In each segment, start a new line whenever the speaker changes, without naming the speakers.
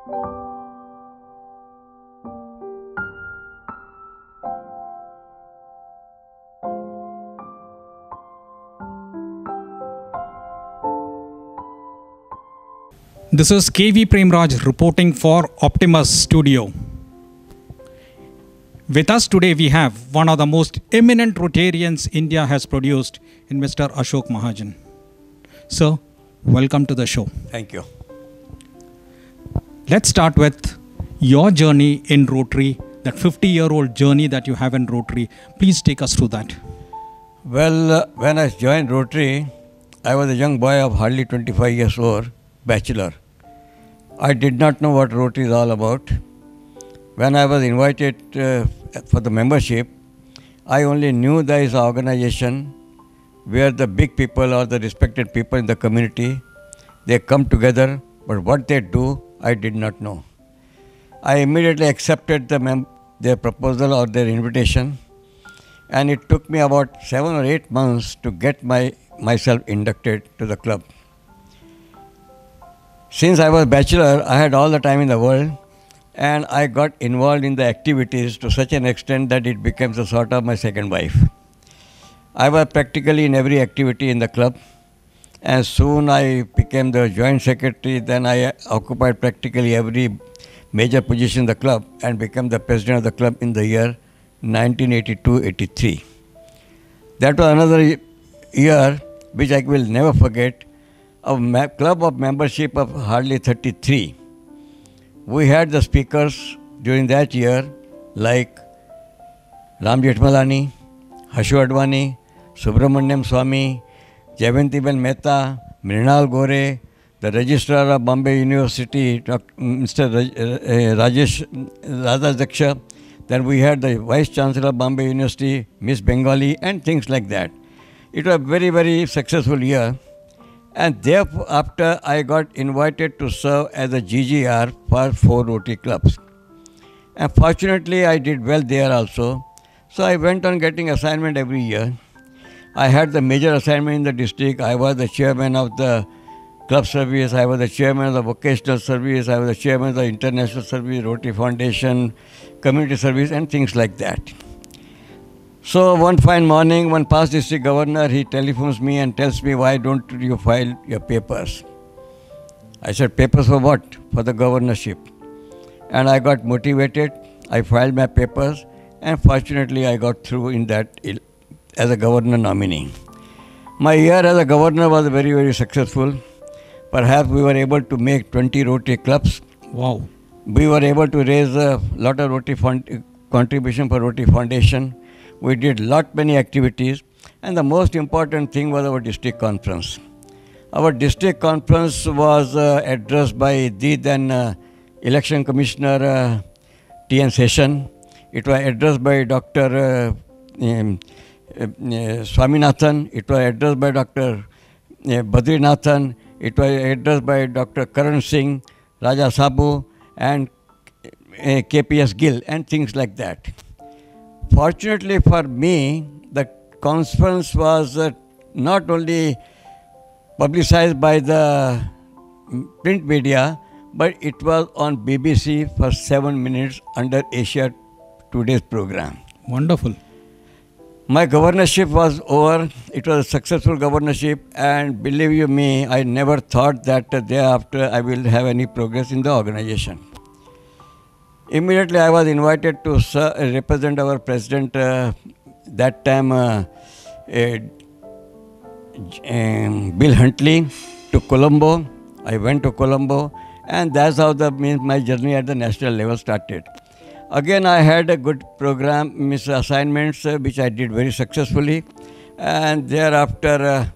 This is KV Premraj reporting for Optimus Studio. With us today we have one of the most eminent Rotarians India has produced in Mr. Ashok Mahajan. Sir, welcome to the show.
Thank you.
Let's start with your journey in Rotary, that 50-year-old journey that you have in Rotary. Please take us through that.
Well, when I joined Rotary, I was a young boy of hardly 25 years old, bachelor. I did not know what Rotary is all about. When I was invited for the membership, I only knew there is an organization where the big people or the respected people in the community, they come together, but what they do, I did not know. I immediately accepted their proposal or their invitation, and it took me about 7 or 8 months to get myself inducted to the club. Since I was a bachelor, I had all the time in the world, and I got involved in the activities to such an extent that it became a sort of my second wife. I was practically in every activity in the club, and soon I became the joint secretary. Then I occupied practically every major position in the club and became the president of the club in the year 1982-83. That was another year which I will never forget. A club of membership of hardly 33. We had the speakers during that year like Ram Jethmalani, Hashu Advani, Subramaniam Swami, Jayantiben Mehta, Mrinal Gore, the registrar of Bombay University, Mr. Rajesh Radhajaksha. Then we had the vice chancellor of Bombay University, Miss Bengali, and things like that. It was a very, very successful year. And thereafter, I got invited to serve as a GGR for 4 Rotary clubs. And fortunately, I did well there also. So I went on getting assignment every year. I had the major assignment in the district. I was the chairman of the club service. I was the chairman of the vocational service. I was the chairman of the international service, Rotary Foundation, community service, and things like that. So one fine morning, one past district governor, he telephones me and tells me, why don't you file your papers? I said, papers for what? For the governorship. And I got motivated. I filed my papers, and fortunately I got through in that as a governor nominee. My year as a governor was very, very successful. Perhaps we were able to make 20 Rotary clubs.
Wow.
We were able to raise a lot of Rotary contribution for Rotary Foundation. We did many activities, and the most important thing was our district conference. Our district conference was addressed by the then election commissioner T.N. Session. It was addressed by Dr. Swaminathan. It was addressed by Dr. Badrinathan. It was addressed by Dr. Karan Singh, Raja Sabu, and KPS Gill, and things like that. Fortunately for me, the conference was not only publicized by the print media, but it was on BBC for 7 minutes under Asia Today's program.
Wonderful.
My governorship was over. It was a successful governorship, and believe you me, I never thought that thereafter I will have any progress in the organization. Immediately I was invited to represent our president, that time Bill Huntley, to Colombo. I went to Colombo, and that's how my journey at the national level started. Again, I had a good program, assignments, which I did very successfully. And thereafter,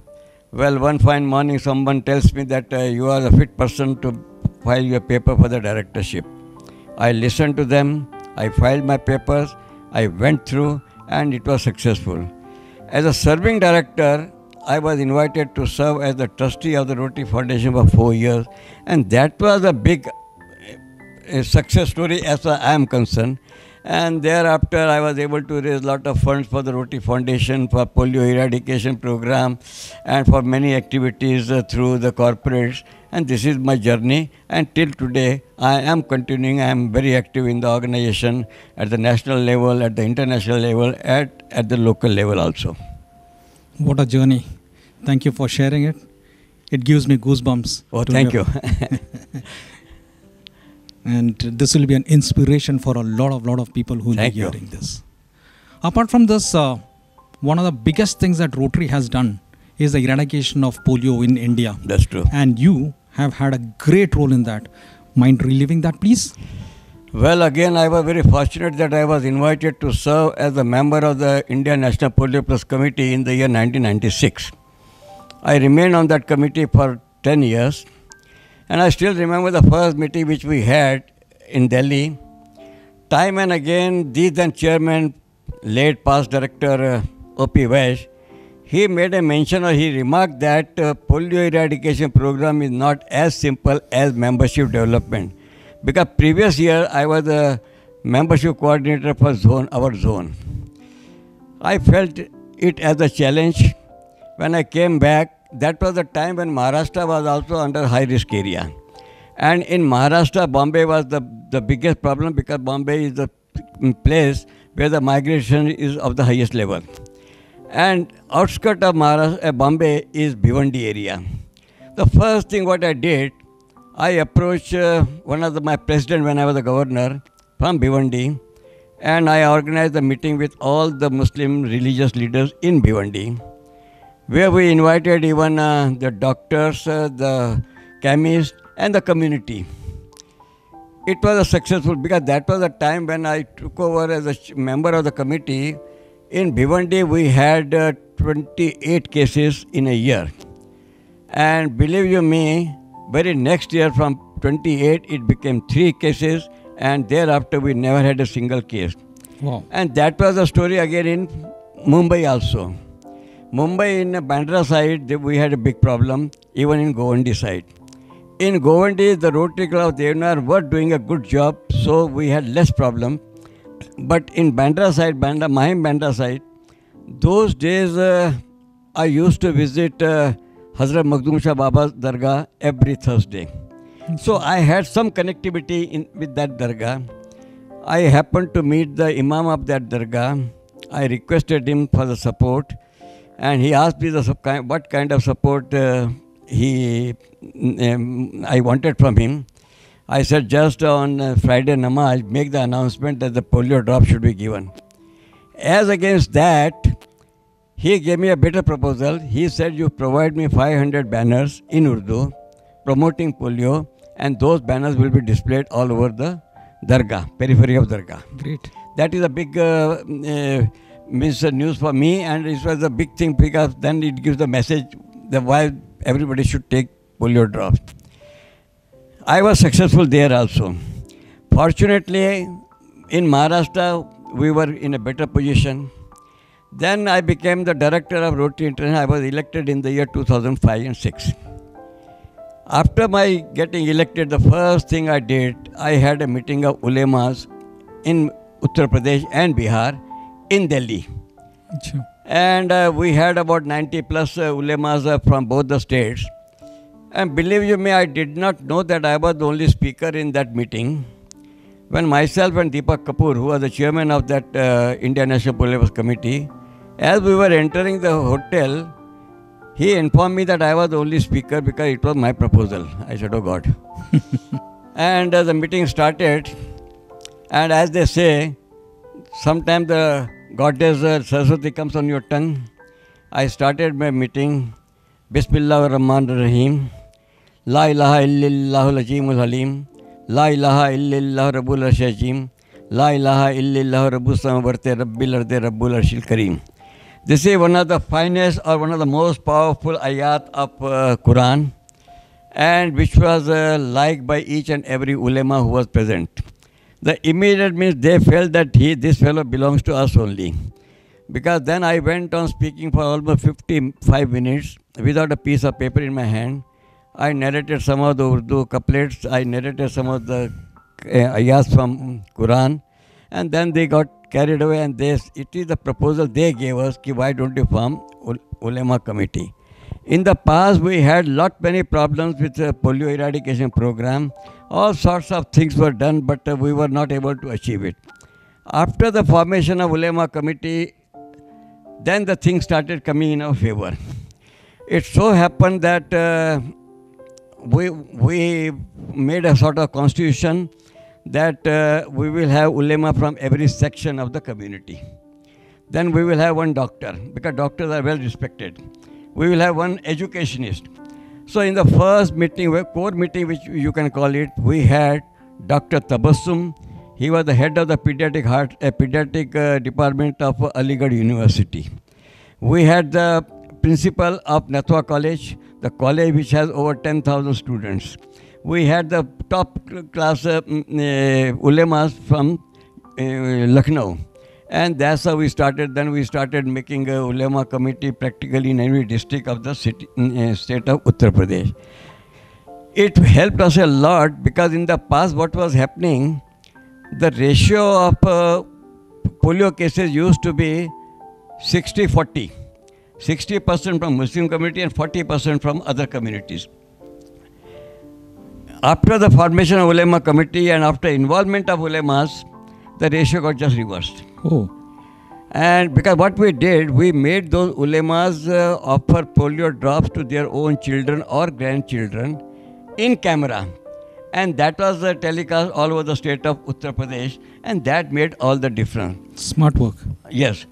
well, one fine morning someone tells me that you are a fit person to file your paper for the directorship. I listened to them, I filed my papers, I went through, and it was successful. As a serving director, I was invited to serve as the trustee of the Rotary Foundation for 4 years, and that was a big success story as far as I am concerned. And thereafter, I was able to raise a lot of funds for the Rotary Foundation, for polio eradication program, and for many activities through the corporates. And this is my journey, and till today I am continuing. I am very active in the organization at the national level, at the international level, at the local level also.
What a journey. Thank you for sharing it. It gives me goosebumps.
Oh, thank you.
And this will be an inspiration for a lot of people who will be hearing this. Apart from this, one of the biggest things that Rotary has done is the eradication of polio in India.
That's true.
And you have had a great role in that. Mind reliving that, please?
Well, again, I was very fortunate that I was invited to serve as a member of the India National Polio Plus Committee in the year 1996. I remained on that committee for 10 years. And I still remember the first meeting which we had in Delhi. Time and again, the then chairman, late past director O.P. Vash, he made a mention, or he remarked that polio eradication program is not as simple as membership development. Because previous year I was a membership coordinator for our zone. I felt it as a challenge. When I came back, that was the time when Maharashtra was also under high risk area. And in Maharashtra, Bombay was the biggest problem, because Bombay is the place where the migration is of the highest level. And outskirts of Bombay is Bhiwandi area. The first thing what I did, I approached one of my president when I was a governor from Bhiwandi, and I organized a meeting with all the Muslim religious leaders in Bhiwandi, where we invited even the doctors, the chemists, and the community. It was a successful, because that was the time when I took over as a member of the committee. In Bhiwandi, we had 28 cases in a year. And believe you me, very next year from 28, it became 3 cases, and thereafter we never had a single case.
Wow.
And that was the story again in Mumbai also. Mumbai, in Bandra side, we had a big problem, even in Govandi side. In Govandi, the Rotary Club of Devanar were doing a good job, so we had less problem. But in Bandra side, Mahim Bandra side, those days I used to visit Hazrat Makhdoom Shah Baba's Dargah every Thursday. So I had some connectivity with that Dargah. I happened to meet the Imam of that Dargah. I requested him for the support, and he asked me what kind of support I wanted from him. I said, just on Friday Namaz, make the announcement that the polio drop should be given. As against that, he gave me a better proposal. He said, you provide me 500 banners in Urdu promoting polio, and those banners will be displayed all over the Dargah, periphery of Dargah.
Great.
That is a big news for me, and it was a big thing, because then it gives the message that why everybody should take polio drops. I was successful there also. Fortunately, in Maharashtra, we were in a better position. Then I became the director of Rotary International. I was elected in the year 2005 and 6. After my getting elected, the first thing I did, I had a meeting of ulemas in Uttar Pradesh and Bihar in Delhi.
Sure.
And we had about 90 plus ulemas from both the states. And believe you me, I did not know that I was the only speaker in that meeting. When myself and Deepak Kapoor, who was the chairman of that India National Polio Plus Committee, as we were entering the hotel, he informed me that I was the only speaker because it was my proposal. I said, oh God. And the meeting started, and as they say, sometimes the goddess Saraswati comes on your tongue. I started my meeting, Bismillah ar-Rahman ar-Rahim, La ilaha illallahul azimul halim, La ilaha illallah rabbul arshim, La ilaha illallah rabbus samavarte rabbil arde rabbul arshil kareem. This is one of the finest or one of the most powerful ayat of Quran, and which was liked by each and every ulema who was present. The immediate means they felt that this fellow belongs to us only. Because then I went on speaking for almost 55 minutes without a piece of paper in my hand. I narrated some of the Urdu couplets, I narrated some of the ayahs from Quran, and then they got carried away, and it is the proposal they gave us, ki why don't you form ulema committee. In the past, we had many problems with the polio eradication program. All sorts of things were done, but we were not able to achieve it. After the formation of Ulema Committee, then the things started coming in our favor. It so happened that we made a sort of constitution that we will have ulema from every section of the community. Then we will have one doctor, because doctors are well respected. We will have one educationist. So in the first meeting, core meeting, which you can call it, we had Dr. Tabassum. He was the head of the pediatric department of Aligarh University. We had the principal of Natwa College, the college which has over 10,000 students. We had the top class ulemas from Lucknow. And that's how we started. Then we started making a ulema committee practically in every district of the state of Uttar Pradesh. It helped us a lot because in the past what was happening, the ratio of polio cases used to be 60-40. 60% from Muslim community and 40% from other communities. After the formation of ulema committee and after involvement of ulemas, the ratio got just reversed.
Oh.
And because what we did, we made those ulemas offer polio drops to their own children or grandchildren in camera. And that was telecast all over the state of Uttar Pradesh, and that made all the difference.
Smart work.
Yes.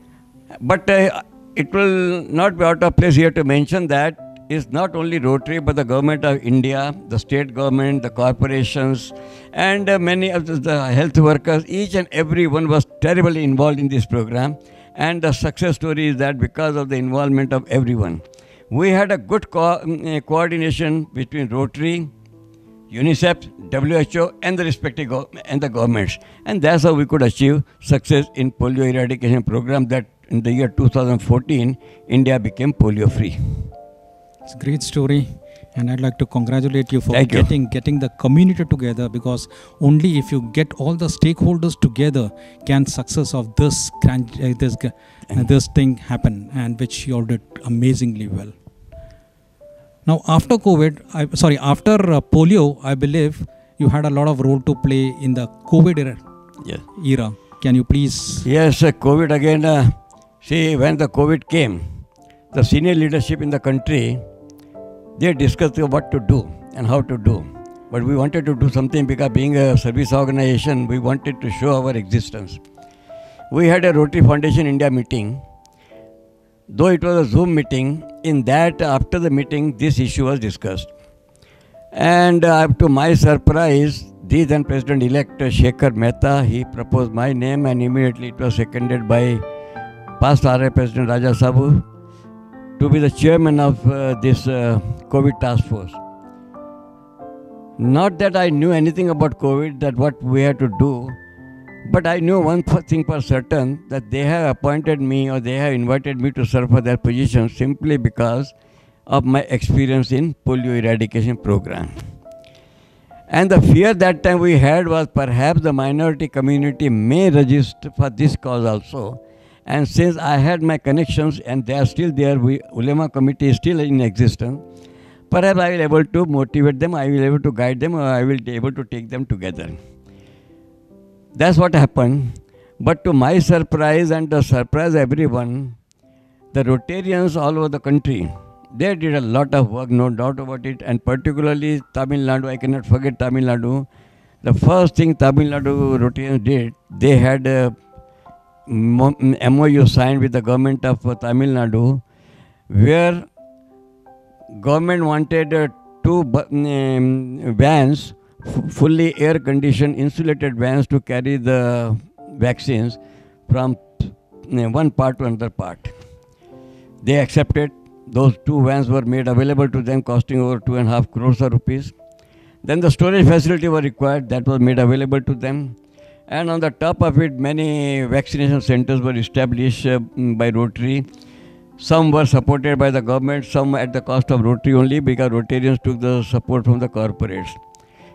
But it will not be out of place here to mention that it's not only Rotary, but the government of India, the state government, the corporations, and many of the health workers, each and every one was terribly involved in this program. And the success story is that because of the involvement of everyone. We had a good coordination between Rotary, UNICEF, WHO, and the respective governments. And that's how we could achieve success in polio eradication program that in the year 2014, India became polio free.
It's a great story, and I'd like to congratulate you for
Thank you.
getting the community together, because only if you get all the stakeholders together can success of this thing happen, and which you all did amazingly well. Now after after polio, I believe you had a lot of role to play in the COVID era. Can you please?
Yes, COVID again. See, when the COVID came, the senior leadership in the country, they discussed what to do and how to do. But we wanted to do something because being a service organization, we wanted to show our existence. We had a Rotary Foundation India meeting. Though it was a Zoom meeting, in that after the meeting, this issue was discussed. And to my surprise, the then President-elect Shekhar Mehta, he proposed my name, and immediately it was seconded by past RI President Raja Sabu to be the chairman of this COVID task force. Not that I knew anything about COVID, that what we had to do, but I knew one thing for certain, that they have appointed me or they have invited me to serve for their position simply because of my experience in polio eradication program. And the fear that time we had was perhaps the minority community may register for this cause also. And since I had my connections and they are still there, Ulema Committee is still in existence, perhaps I will be able to motivate them, I will be able to guide them, or I will be able to take them together. That's what happened. But to my surprise and to surprise everyone, the Rotarians all over the country, they did a lot of work, no doubt about it, and particularly Tamil Nadu, I cannot forget Tamil Nadu. The first thing Tamil Nadu Rotarians did, they had a MOU signed with the government of Tamil Nadu, where government wanted 2 vans, fully air-conditioned, insulated vans to carry the vaccines from one part to another part. They accepted. Those 2 vans were made available to them, costing over 2.5 crores of rupees. Then the storage facility was required, that was made available to them. And on the top of it, many vaccination centers were established by Rotary. Some were supported by the government, some at the cost of Rotary only, because Rotarians took the support from the corporates.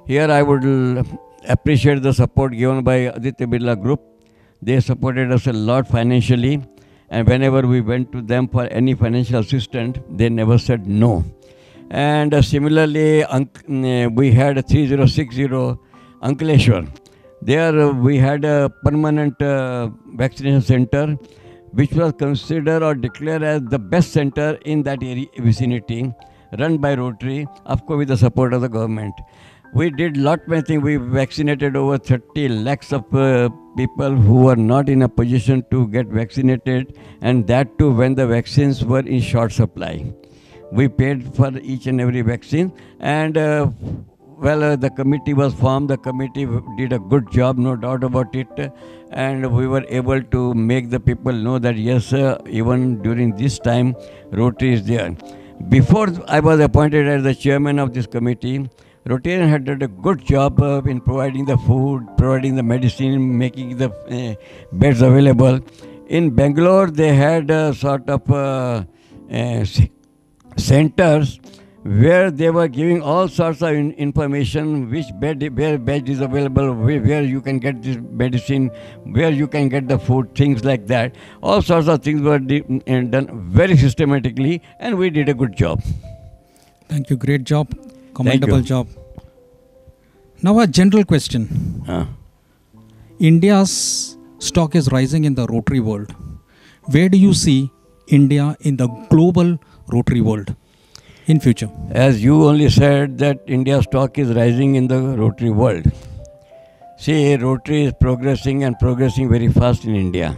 Here I would appreciate the support given by Aditya Birla Group. They supported us a lot financially. And whenever we went to them for any financial assistance, they never said no. And similarly, we had 3060 Ankleshwar. There we had a permanent vaccination center, which was considered or declared as the best center in that vicinity, run by Rotary, of course with the support of the government. We did lot many things. We vaccinated over 30 lakhs of people who were not in a position to get vaccinated, and that too when the vaccines were in short supply. We paid for each and every vaccine, and the committee was formed. The committee did a good job, no doubt about it, and we were able to make the people know that yes, even during this time, Rotary is there. Before I was appointed as the chairman of this committee, Rotarian had done a good job in providing the food, providing the medicine, making the beds available. In Bangalore, they had sort of centers where they were giving all sorts of information, which where bed is available, where you can get this medicine, where you can get the food, things like that. All sorts of things were done very systematically, and we did a good job.
Thank you. Great job. Commendable job. Now a general question. India's stock is rising in the Rotary world. Where do you see India in the global Rotary world in future?
As you only said that India's stock is rising in the Rotary world. See, Rotary is progressing and progressing very fast in India.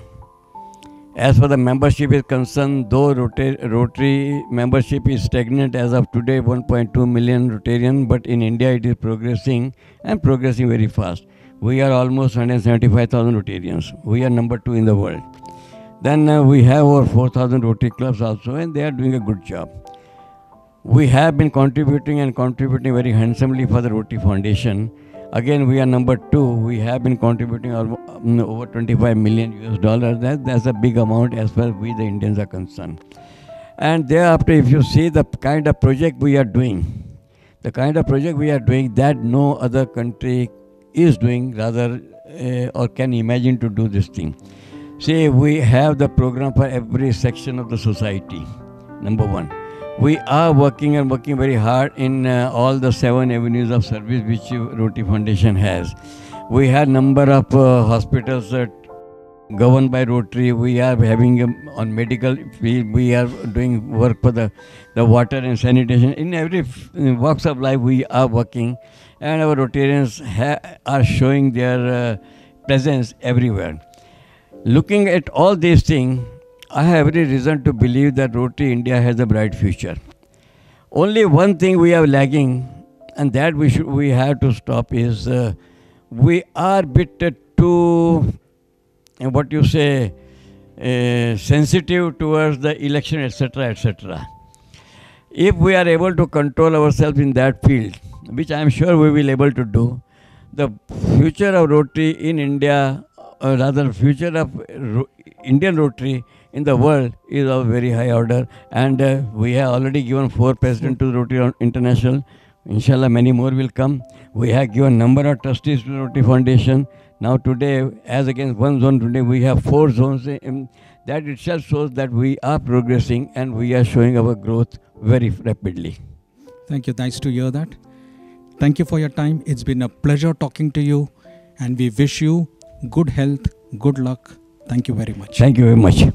As for the membership is concerned, though Rotary membership is stagnant as of today, 1.2 million Rotarian, but in India it is progressing and progressing very fast. We are almost 175,000 Rotarians. We are number 2 in the world. Then we have over 4,000 Rotary clubs also, and they are doing a good job. We have been contributing very handsomely for the Rotary Foundation. Again, we are number 2. We have been contributing over $25 million. That's a big amount as far as we the Indians are concerned. And thereafter, if you see the kind of project we are doing, that no other country is doing, rather, or can imagine to do this thing. See, we have the program for every section of the society, number 1. We are working very hard in all the 7 avenues of service which Rotary Foundation has. We have number of hospitals governed by Rotary. We are having on medical field. We are doing work for the water and sanitation. In every walks of life we are working, and our Rotarians are showing their presence everywhere. Looking at all these things, I have every reason to believe that Rotary India has a bright future. Only one thing we are lagging, and that we have to stop, is we are a bit too, sensitive towards the election, etc., etc. If we are able to control ourselves in that field, which I am sure we will be able to do, the future of Rotary in India, or rather future of Indian Rotary in the world is of very high order, and we have already given 4 presidents to Rotary International. Inshallah, many more will come. We have given number of trustees to Rotary Foundation. Now today, as against 1 zone today, we have 4 zones. That itself shows that we are progressing and we are showing our growth very rapidly.
Thank you. Nice to hear that. Thank you for your time. It's been a pleasure talking to you, and we wish you good health, good luck. Thank you very much.
Thank you very much.